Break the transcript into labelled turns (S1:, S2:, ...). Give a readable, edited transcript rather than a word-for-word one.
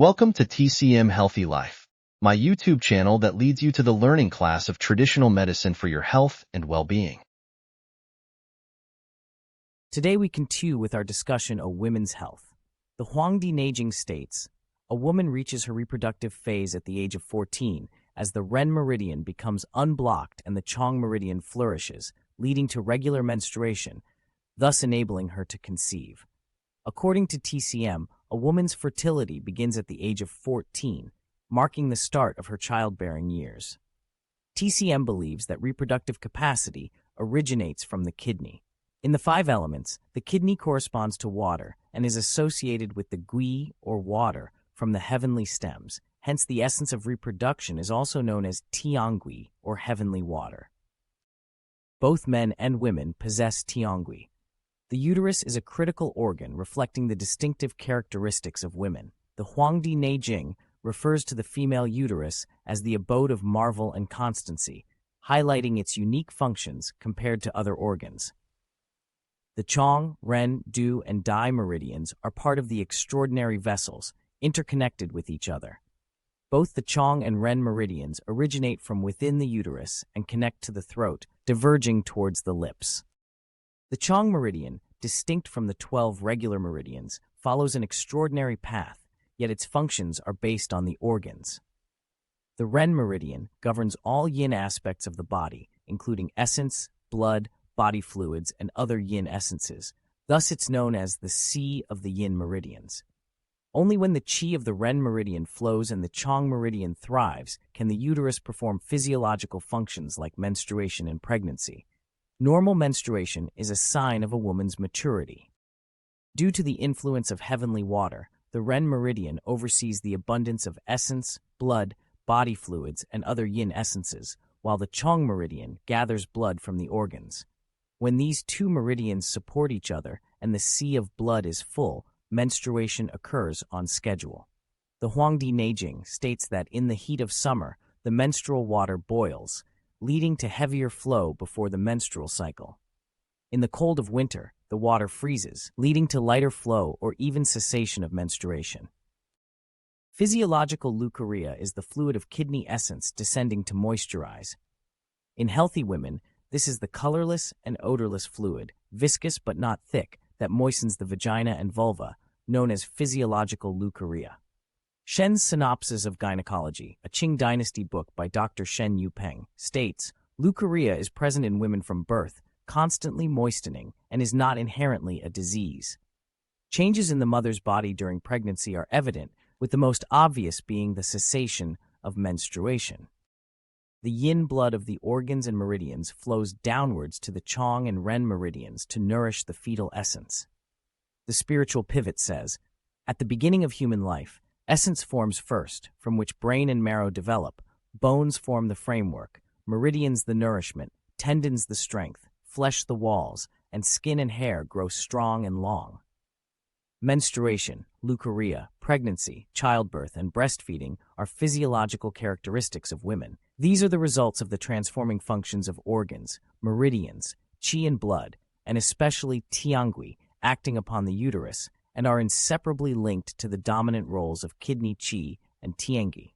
S1: Welcome to TCM Healthy Life, my YouTube channel that leads you to the learning class of traditional medicine for your health and well-being.
S2: Today we continue with our discussion of women's health. The Huangdi Neijing states, a woman reaches her reproductive phase at the age of 14 as the Ren meridian becomes unblocked and the Chong meridian flourishes, leading to regular menstruation, thus enabling her to conceive. According to TCM, a woman's fertility begins at the age of 14, marking the start of her childbearing years. TCM believes that reproductive capacity originates from the kidney. In the 5 elements, the kidney corresponds to water and is associated with the gui, or water, from the heavenly stems. Hence, the essence of reproduction is also known as tiangui, or heavenly water. Both men and women possess tiangui. The uterus is a critical organ reflecting the distinctive characteristics of women. The Huangdi Neijing refers to the female uterus as the abode of marvel and constancy, highlighting its unique functions compared to other organs. The Chong, Ren, Du, and Dai meridians are part of the extraordinary vessels, interconnected with each other. Both the Chong and Ren meridians originate from within the uterus and connect to the throat, diverging towards the lips. The Chong meridian, distinct from the 12 regular meridians, follows an extraordinary path, yet its functions are based on the organs. The Ren meridian governs all yin aspects of the body, including essence, blood, body fluids, and other yin essences. Thus it's known as the Sea of the Yin meridians. Only when the qi of the Ren meridian flows and the Chong meridian thrives can the uterus perform physiological functions like menstruation and pregnancy. Normal menstruation is a sign of a woman's maturity. Due to the influence of heavenly water, the Ren meridian oversees the abundance of essence, blood, body fluids, and other yin essences, while the Chong meridian gathers blood from the organs. When these two meridians support each other and the sea of blood is full, menstruation occurs on schedule. The Huangdi Neijing states that in the heat of summer, the menstrual water boils, leading to heavier flow before the menstrual cycle. In the cold of winter, the water freezes, leading to lighter flow or even cessation of menstruation. Physiological leukorrhea is the fluid of kidney essence descending to moisturize. In healthy women, this is the colorless and odorless fluid, viscous but not thick, that moistens the vagina and vulva, known as physiological leukorrhea. Shen's Synopsis of Gynecology, a Qing dynasty book by Dr. Shen Yupeng, states, leukorrhea is present in women from birth, constantly moistening, and is not inherently a disease. Changes in the mother's body during pregnancy are evident, with the most obvious being the cessation of menstruation. The yin blood of the organs and meridians flows downwards to the Chong and Ren meridians to nourish the fetal essence. The spiritual pivot says, at the beginning of human life, essence forms first, from which brain and marrow develop, bones form the framework, meridians the nourishment, tendons the strength, flesh the walls, and skin and hair grow strong and long. Menstruation, leukorrhea, pregnancy, childbirth, and breastfeeding are physiological characteristics of women. These are the results of the transforming functions of organs, meridians, qi and blood, and especially tiangui, acting upon the uterus, and are inseparably linked to the dominant roles of kidney qi and tiangui.